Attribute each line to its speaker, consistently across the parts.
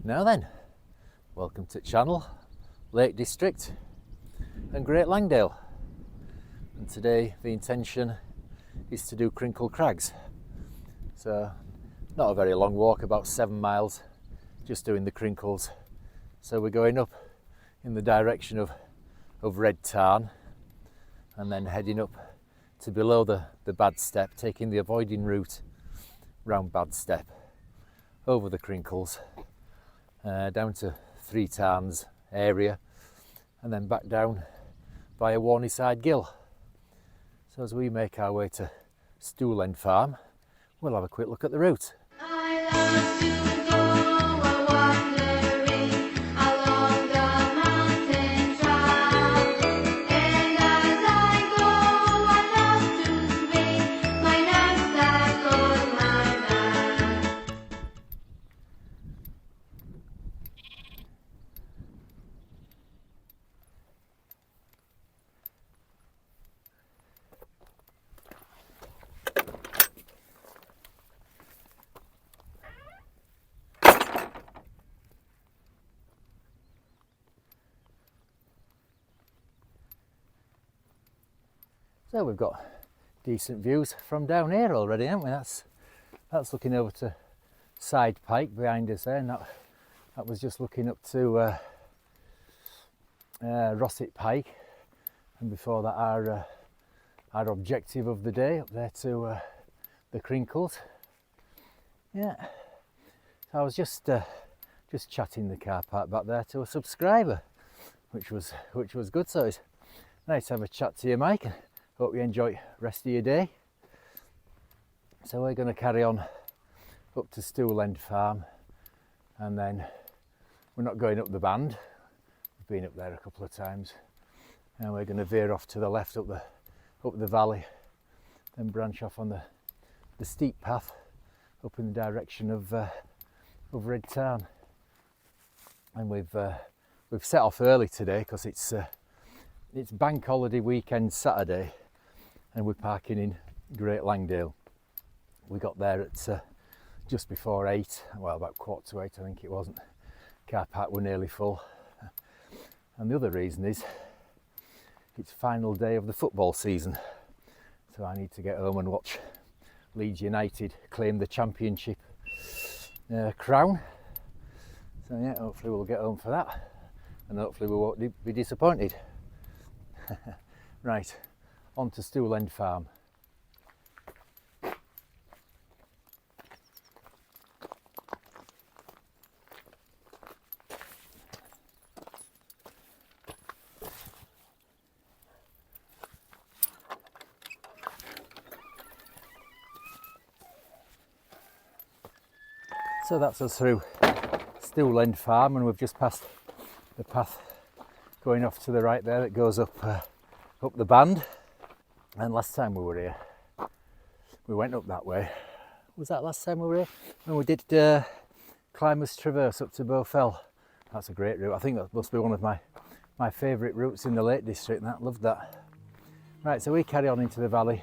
Speaker 1: Now then, welcome to channel, Lake District and Great Langdale. And today the intention is to do Crinkle Crags. So not a very long walk, about 7 miles, just doing the crinkles. So we're going up in the direction of Red Tarn and then heading up to below the Bad Step, taking the avoiding route round Bad Step, over the crinkles, down to Three Tarns area and then back down via Whorneyside Gill. So as we make our way to Stool End Farm, we'll have a quick look at the route. So we've got decent views from down here already, haven't we? That's looking over to Side Pike behind us there, and that was just looking up to Rosset Pike, and before that our objective of the day up there to the crinkles. Yeah, so I was just chatting the car park back there to a subscriber, which was good. So it's nice to have a chat to you, Mike. Hope you enjoy the rest of your day. So we're going to carry on up to Stool End Farm, and then we're not going up the band. We've been up there a couple of times, and we're going to veer off to the left up the valley, then branch off on the steep path up in the direction of Red Tarn. And we've set off early today because it's bank holiday weekend Saturday, and we're parking in Great Langdale. We got there at just before 8, well, about 7:15 I think it wasn't. Car park were nearly full. And the other reason is it's final day of the football season, so I need to get home and watch Leeds United claim the championship crown. So yeah, hopefully we'll get home for that, and hopefully we won't be disappointed. Right, on to Stool End Farm. So that's us through Stool End Farm, and we've just passed the path going off to the right there that goes up the band. And last time we were here, we went up that way. Was that last time we were here? And we did Climbers Traverse up to Bowfell. That's a great route. I think that must be one of my favourite routes in the Lake District, and I loved that. Right, so we carry on into the valley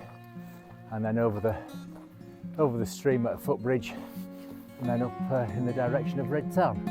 Speaker 1: and then over the stream at a footbridge, and then up in the direction of Red Tarn.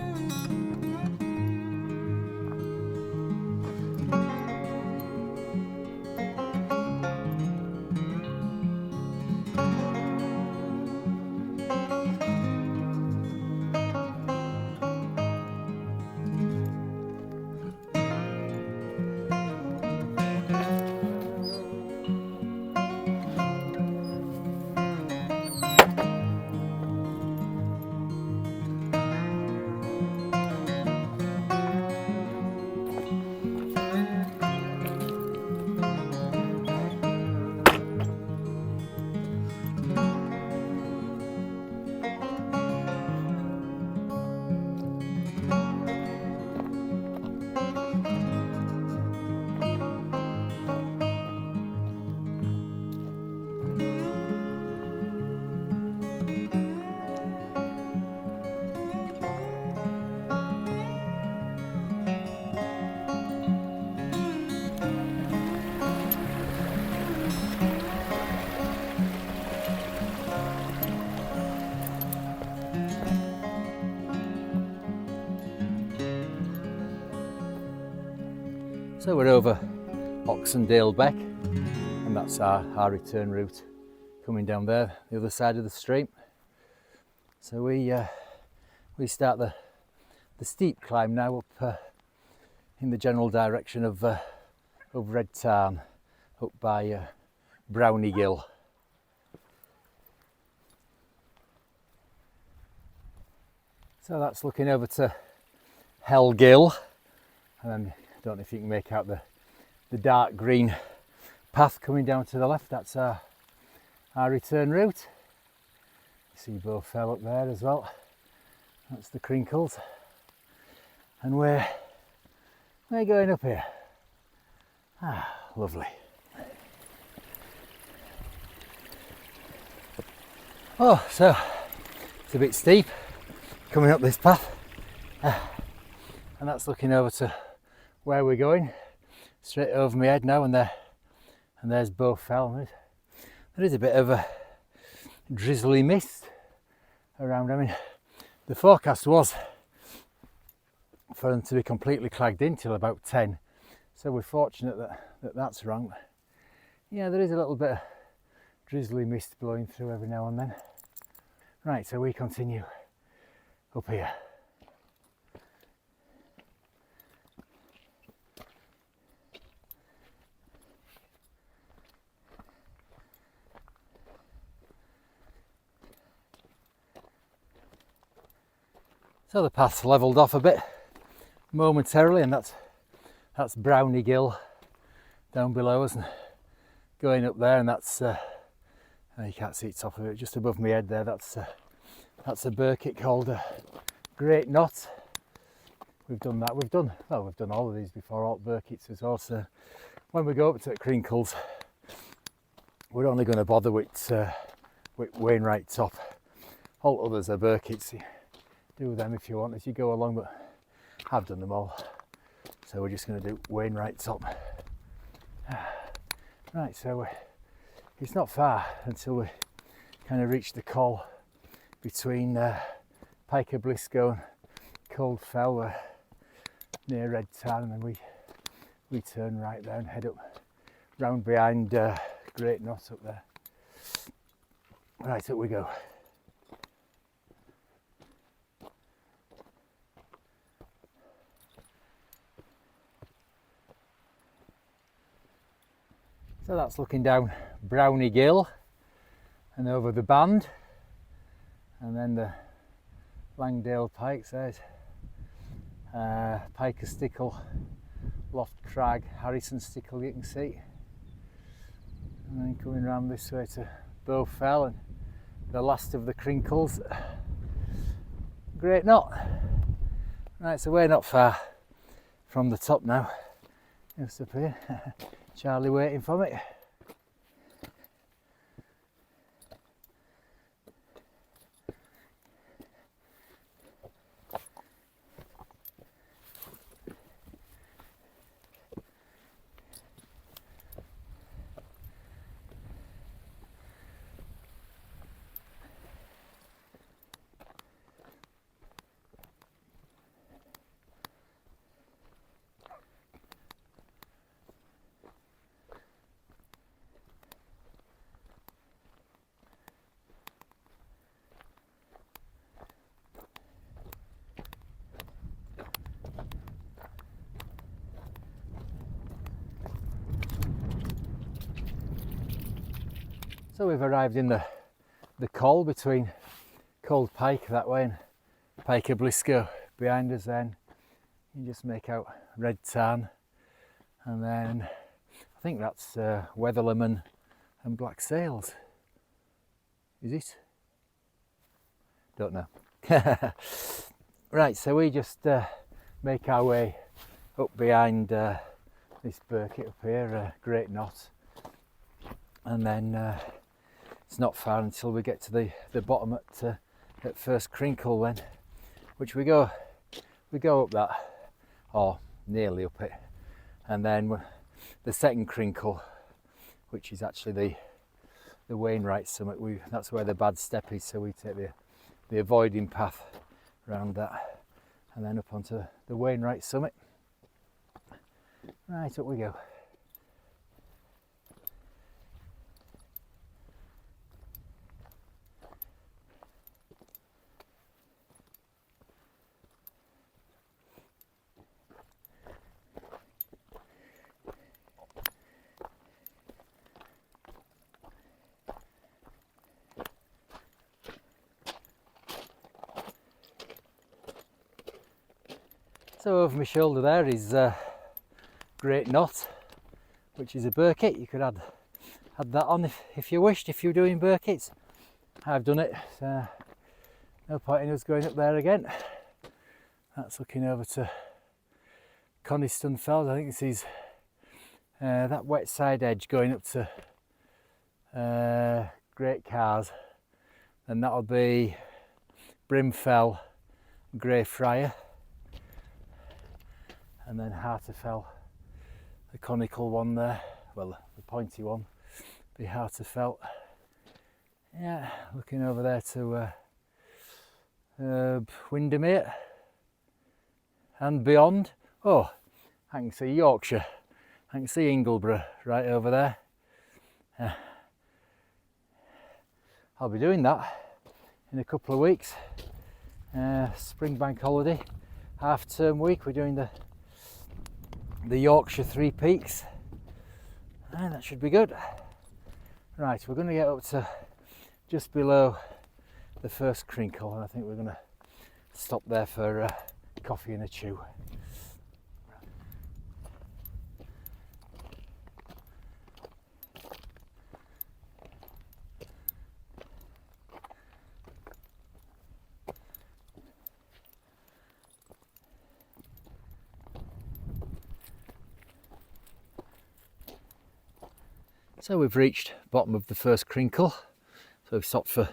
Speaker 1: So we're over Oxendale Beck, and that's our return route coming down there, the other side of the stream. So we start the steep climb now up in the general direction of Red Tarn, up by Browney Gill. So that's looking over to Gill, and then I don't know if you can make out the dark green path coming down to the left. That's our return route. You see Bowfell up there as well. That's the Crinkles, and we're going up here. Lovely. Oh, so it's a bit steep coming up this path, and that's looking over to where we're going, straight over my head now, and there's Bowfell. There is a bit of a drizzly mist around. I mean, the forecast was for them to be completely clagged in till about 10, so we're fortunate that that's wrong. Yeah, there is a little bit of drizzly mist blowing through every now and then. Right, so we continue up here. So the path's levelled off a bit momentarily, and that's Browney Gill down below us, and going up there, and that's you can't see the top of it, just above my head there. That's a Birkett called Great Knot. We've done that. We've done all of these before, all Birketts as well. So when we go up to Crinkles, we're only going to bother with Wainwright top. All others are Birketts. Do them if you want as you go along, but I've done them all, so we're just going to do Wainwright top. Right, so it's not far until we kind of reach the col between Pike of Blisco and Cold Fell, near Red Tarn, and then we turn right there and head up round behind Great Knot up there. Right, up we go. So that's looking down Browney Gill and over the band, and then the Langdale Pikes. There's Pike of Stickle, Loft Crag, Harrison Stickle, you can see, and then coming round this way to Bowfell and the last of the Crinkles, Great Knot. Right, so we're not far from the top now. Just up here. Charlie waiting for me. So we've arrived in the col between Cold Pike that way and Pike of Blisco behind us. Then you just make out Red Tarn, and then I think that's Weatherlam and Black Sails. Is it? Don't know. Right, so we just make our way up behind this Birkett up here, Great Knot, and then it's not far until we get to the bottom at First Crinkle then, which we go up that, or nearly up it, and then the second Crinkle, which is actually the Wainwright summit. That's where the bad step is, so we take the avoiding path around that and then up onto the Wainwright summit. Right, up we go. So over my shoulder there is Great Knot, which is a Birkett. You could add that on if you wished, if you're doing Birketts. I've done it, so no point in us going up there again. That's looking over to Coniston Fells. I think this is that wet side edge going up to Great Cars, and that'll be Brimfell, Greyfriar, and then Harterfell, the conical one there, well the pointy one, be Harterfell. Yeah, looking over there to Windermere and beyond. Oh, I can see Yorkshire, I can see Ingleborough right over there. I'll be doing that in a couple of weeks. Spring bank holiday, half-term week. We're doing the Yorkshire Three Peaks, and that should be good. Right, we're going to get up to just below the First Crinkle, and I think we're going to stop there for coffee and a chew. So we've reached bottom of the First Crinkle, so we've stopped for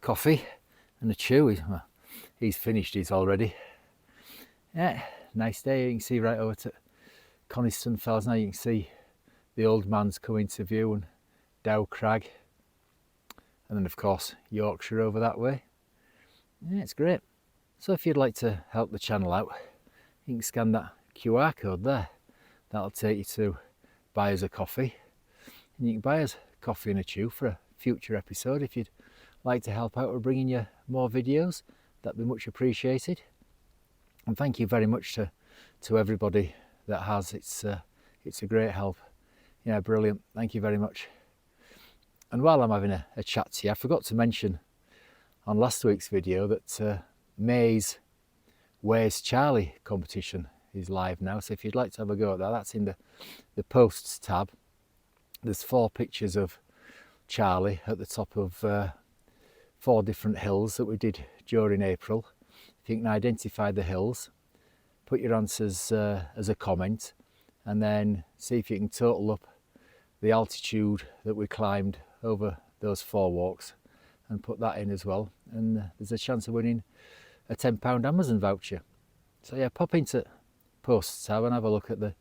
Speaker 1: coffee and a chew. He's finished his already. Yeah, nice day. You can see right over to Coniston Fells now. You can see the Old Man's come into view, and Dow Crag, and then of course Yorkshire over that way. Yeah, it's great. So if you'd like to help the channel out, you can scan that QR code there. That'll take you to buy us a coffee. And you can buy us coffee and a chew for a future episode. If you'd like to help out with bringing you more videos, that'd be much appreciated. And thank you very much to everybody that has. It's a great help. Yeah, brilliant. Thank you very much. And while I'm having a chat to you, I forgot to mention on last week's video that May's Where's Charlie competition is live now. So if you'd like to have a go at that, that's in the posts tab. There's 4 pictures of Charlie at the top of 4 different hills that we did during April. If you can identify the hills, put your answers as a comment, and then see if you can total up the altitude that we climbed over those 4 walks and put that in as well. And there's a chance of winning a £10 Amazon voucher. So yeah, pop into posts tab and have a look at the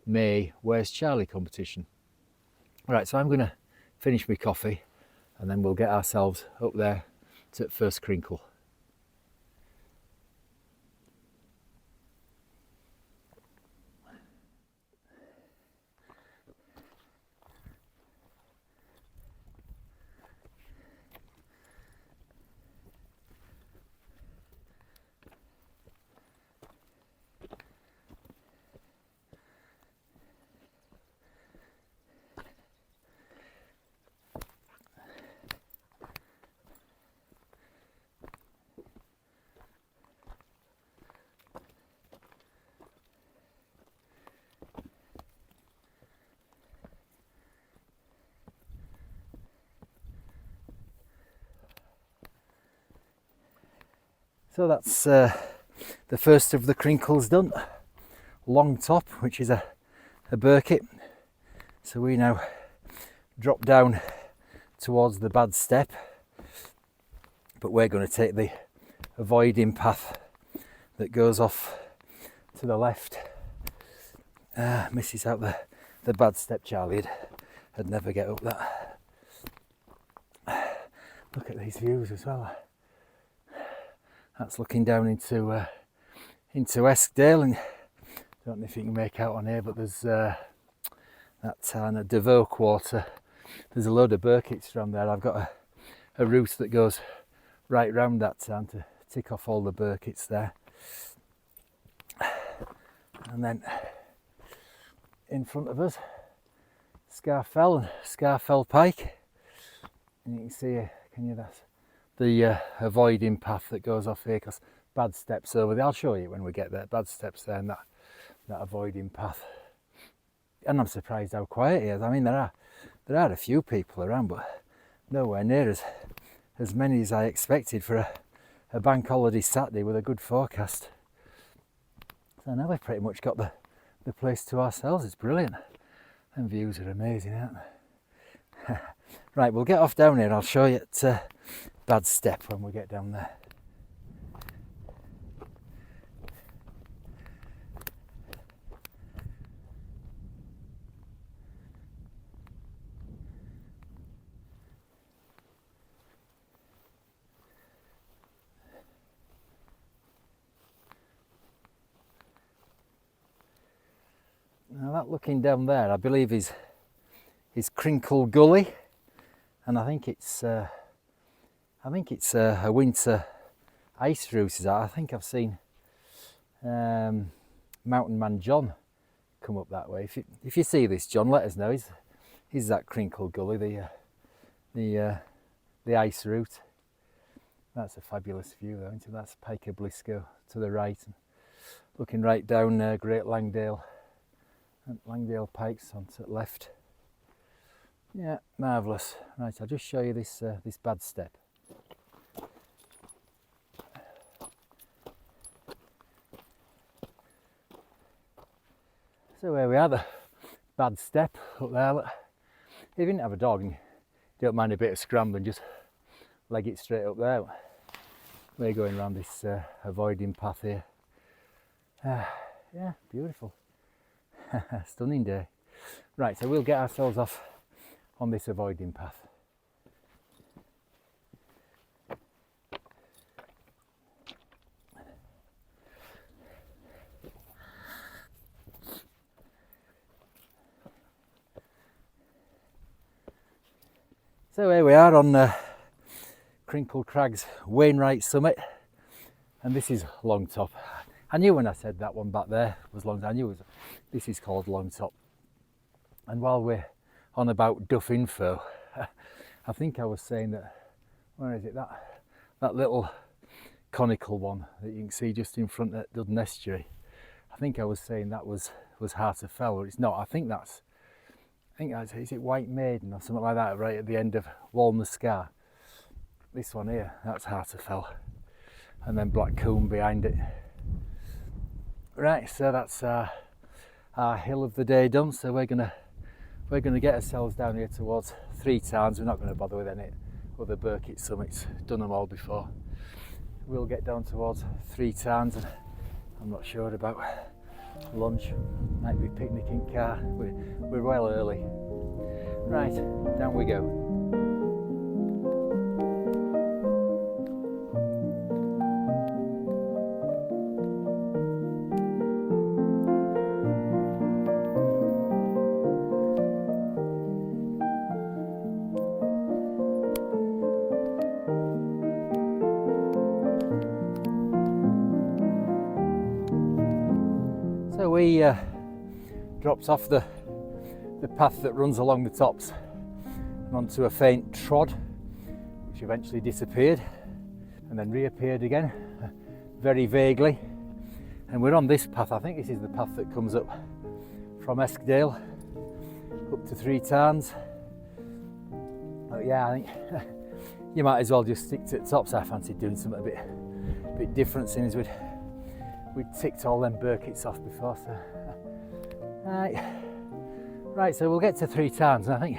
Speaker 1: May Where's Charlie competition. Right, so I'm going to finish my coffee and then we'll get ourselves up there to First Crinkle. So that's the first of the crinkles done. Long top, which is a Birkett. So we now drop down towards the bad step, but we're going to take the avoiding path that goes off to the left. Misses out the bad step. Charlie had never get up that. Look at these views as well. That's looking down into Ascendale, and don't know if you can make out on here, but there's that tarn at Devoe Quarter. There's a load of Birketts from there. I've got a route that goes right round that tarn to tick off all the Birketts there. And then in front of us, Scafell and Scafell Pike. And you can see, that's the avoiding path that goes off here, because bad steps over there. I'll show you when we get there. Bad steps there and that avoiding path. And I'm surprised how quiet it is. I mean, there are a few people around, but nowhere near as many as I expected for a bank holiday Saturday with a good forecast. So now we've pretty much got the place to ourselves. It's brilliant. And views are amazing, aren't they? Right, we'll get off down here. I'll show you at Bad Step when we get down there. Now that looking down there, I believe is Crinkle Gully, and I think it's a winter ice route. Is that? I think I've seen Mountain Man John come up that way. If you see this, John, let us know. Is that Crinkle Gully, the ice route? That's a fabulous view, though, isn't it? That's Pike of Blisco to the right, and looking right down Great Langdale. And Langdale Pikes on to the left. Yeah, marvellous. Right, I'll just show you this Bad Step. So here we are, the Bad Step up there. Look. If you didn't have a dog and you don't mind a bit of scrambling, just leg it straight up there. We're going around this avoiding path here. Yeah, beautiful. Stunning day. Right, so we'll get ourselves off on this avoiding path. So here we are on Crinkle Crags Wainwright summit, and this is Long Top. I knew when I said that one back there was Long Top, I knew this is called Long Top. And while we're on about duff info, I think I was saying that, where is it, that little conical one that you can see just in front of Dudden Estuary. I think I was saying that was Heart of Fell, but it's not. I think that's, is it White Maiden or something like that, right at the end of Walmer Scar. This one here, that's Heart of Fell. And then Black Coombe behind it. Right, so that's our hill of the day done. So we're gonna get ourselves down here towards 3 Tarns. We're not going to bother with any other Birkett summits. Done them all before. We'll get down towards 3 Tarns, and I'm not sure about lunch. Might be picnicking car. We're well early. Right, down we go. So we dropped off the path that runs along the tops and onto a faint trod, which eventually disappeared and then reappeared again, very vaguely. And we're on this path. I think this is the path that comes up from Oxendale up to 3 Tarns. But yeah, I think you might as well just stick to the tops. I fancied doing something a bit different, seeing as we'd ticked all them Birketts off before. So right, so we'll get to 3 Tarns, and I think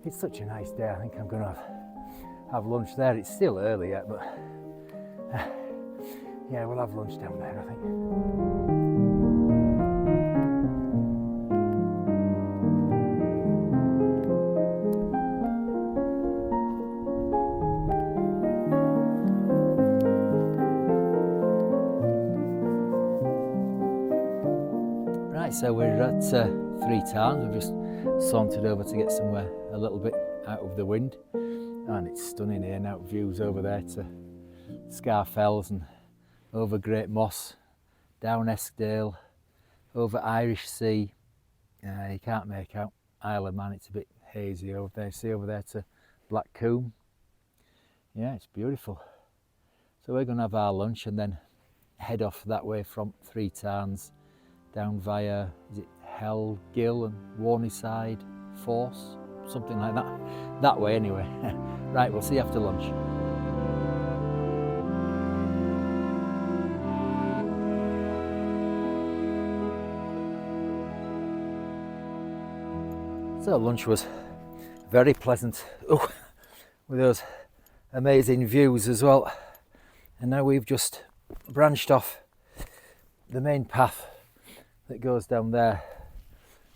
Speaker 1: it's such a nice day. I think I'm going to have lunch there. It's still early yet, but yeah, we'll have lunch down there, I think. Right, so we're at 3 Tarns. We've just sauntered over to get somewhere a little bit out of the wind, and it's stunning here now. Views over there to Scafell and over Great Moss, down Oxendale, over Irish Sea. You can't make out Isle of Man, it's a bit hazy over there. See over there to Black Combe. Yeah, it's beautiful. So we're going to have our lunch and then head off that way from 3 Tarns down via, is it Hell, Gill and Whorneyside, Force, something like that. That way anyway. Right, we'll see you after lunch. So lunch was very pleasant. Oh, with those amazing views as well. And now we've just branched off the main path that goes down there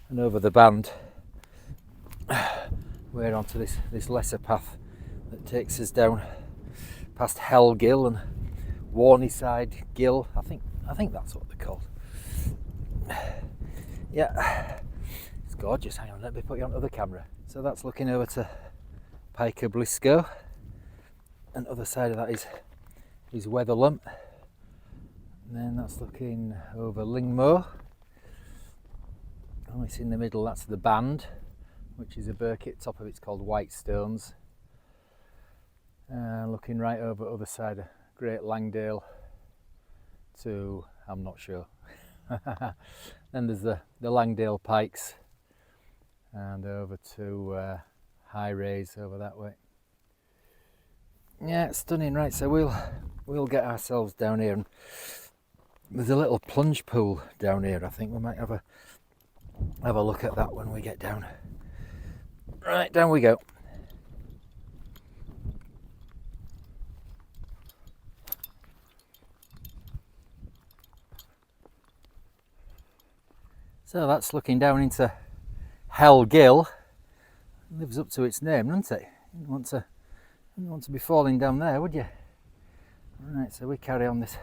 Speaker 1: and over the band. We're onto this lesser path that takes us down past Hell, Gill and Whorneyside, Gill. I think that's what they're called. Yeah, it's gorgeous. Hang on, let me put you on the camera. So that's looking over to Pike Blisco, and other side of that is Weatherlump. And then that's looking over Lingmo. Oh, it's in the middle, that's the band, which is a Birkett. Top of it's called Whitestones. Looking right over other side of Great Langdale to, I'm not sure. Then there's the Langdale Pikes, and over to High Raise over that way. Yeah, it's stunning. Right, so we'll get ourselves down here, and there's a little plunge pool down here. I think we might have a look at that when we get down. Right, down we go. So that's looking down into Hell, Gill. Lives up to its name, doesn't it? You wouldn't want to be falling down there, would you? Right, so we carry on this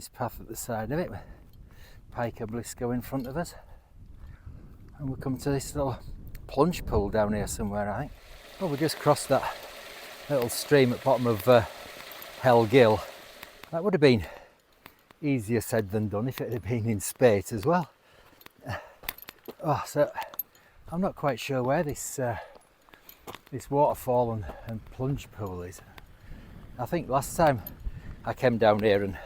Speaker 1: path at the side of it, with Pike Blisco in front of us, and we'll come to this little plunge pool down here somewhere, I think. Well, we just crossed that little stream at the bottom of Hell, Gill. That would have been easier said than done if it had been in spate as well. Oh, so I'm not quite sure where this waterfall and plunge pool is. I think last time I came down here and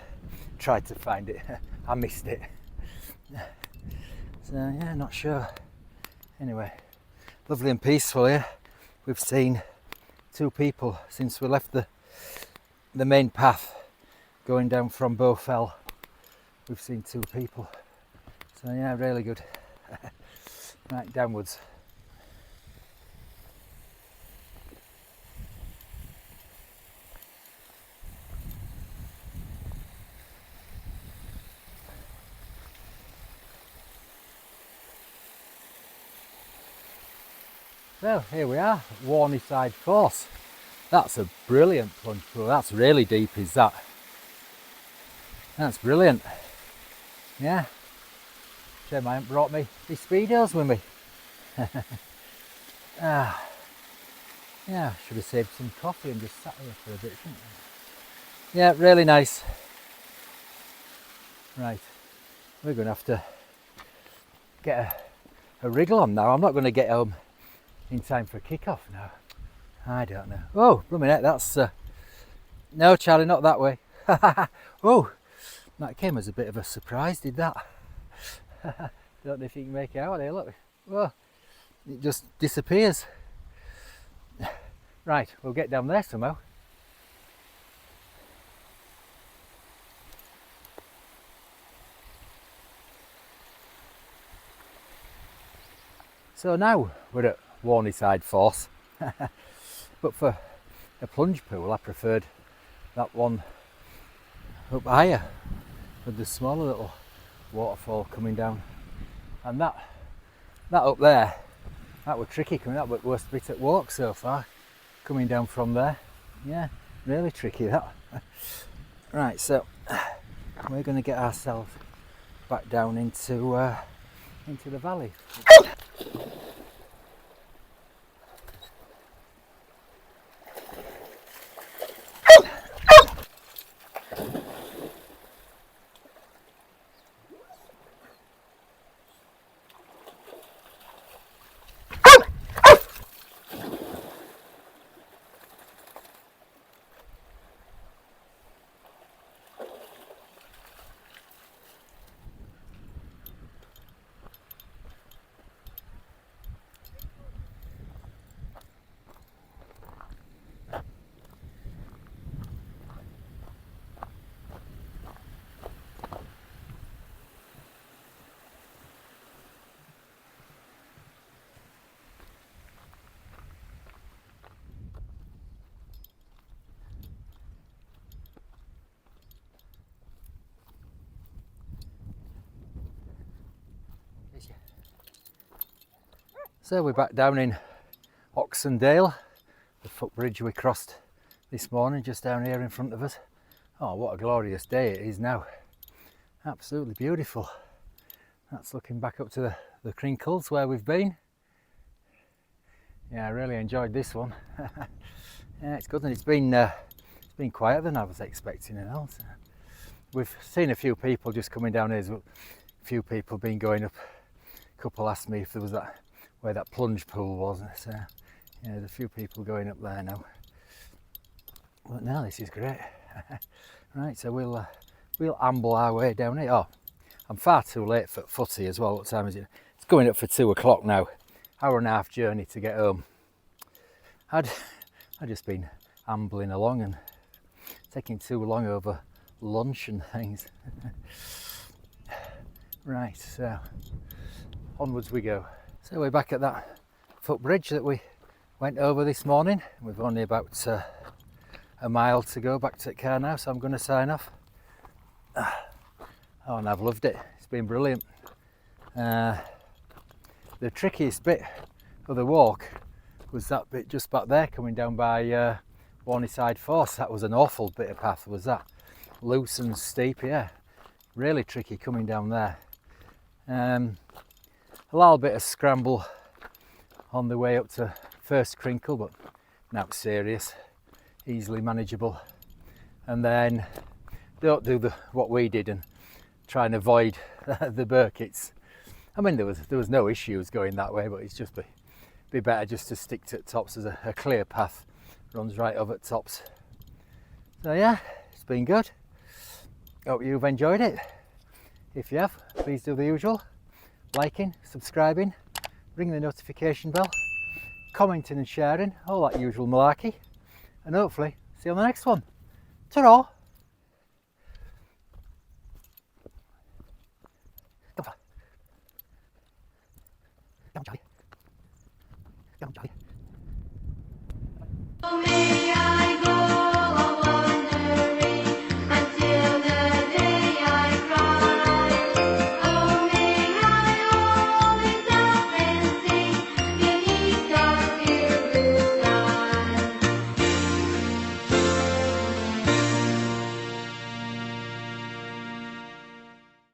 Speaker 1: tried to find it, I missed it. So yeah, not sure. Anyway, lovely and peaceful here. We've seen 2 people since we left the main path going down from Bowfell. We've seen 2 people. So yeah, really good. Right, downwards. So here we are, Whorneyside Force. That's a brilliant plunge pool. That's really deep, is that? That's brilliant. Yeah. Shame I haven't brought me speedos with me. Yeah, should have saved some coffee and just sat here for a bit, shouldn't I? Yeah, really nice. Right, we're going to have to get a wriggle on now. I'm not going to get home in time for kick-off now. I don't know. Oh, blooming heck, that's... No, Charlie, not that way. Oh, that came as a bit of a surprise, did that? Don't know if you can make it out there, look. Whoa, it just disappears. Right, we'll get down there somehow. So now we're at Whorneyside Force, but for a plunge pool I preferred that one up higher with the smaller little waterfall coming down, and that up there, that was tricky coming up, but worst bit at walk so far, coming down from there. Yeah, really tricky that. Right, so we're going to get ourselves back down into into the valley. So we're back down in Oxendale, the footbridge we crossed this morning, just down here in front of us. Oh, what a glorious day it is now. Absolutely beautiful. That's looking back up to the Crinkles where we've been. Yeah, I really enjoyed this one. Yeah, it's good, and it's been quieter than I was expecting, you know. So we've seen a few people just coming down here. A few people been going up. A couple asked me if there was that where that plunge pool was. So yeah, there's a few people going up there now. But now this is great. Right, so we'll amble our way down here. Oh, I'm far too late for footy as well. What time is it? It's going up for 2 o'clock now. Hour and a half journey to get home. I'd just been ambling along and taking too long over lunch and things. Right, so onwards we go. So we're back at that footbridge that we went over this morning. We've only about a mile to go back to the car now, so I'm going to sign off. Oh, and I've loved it. It's been brilliant. The trickiest bit of the walk was that bit just back there coming down by Whorneyside Force. That was an awful bit of path, was that. Loose and steep, yeah. Really tricky coming down there. A little bit of scramble on the way up to First Crinkle, but not serious, easily manageable. And then don't do what we did and try and avoid the Birketts. I mean, there was no issues going that way, but it's just be better just to stick to the tops as a clear path runs right over the tops. So yeah, it's been good. Hope you've enjoyed it. If you have, please do the usual. Liking, subscribing, ring the notification bell, commenting and sharing, all that usual malarkey. And hopefully see you on the next one. Ta-ra! Come on, Charlie. Come on, Charlie.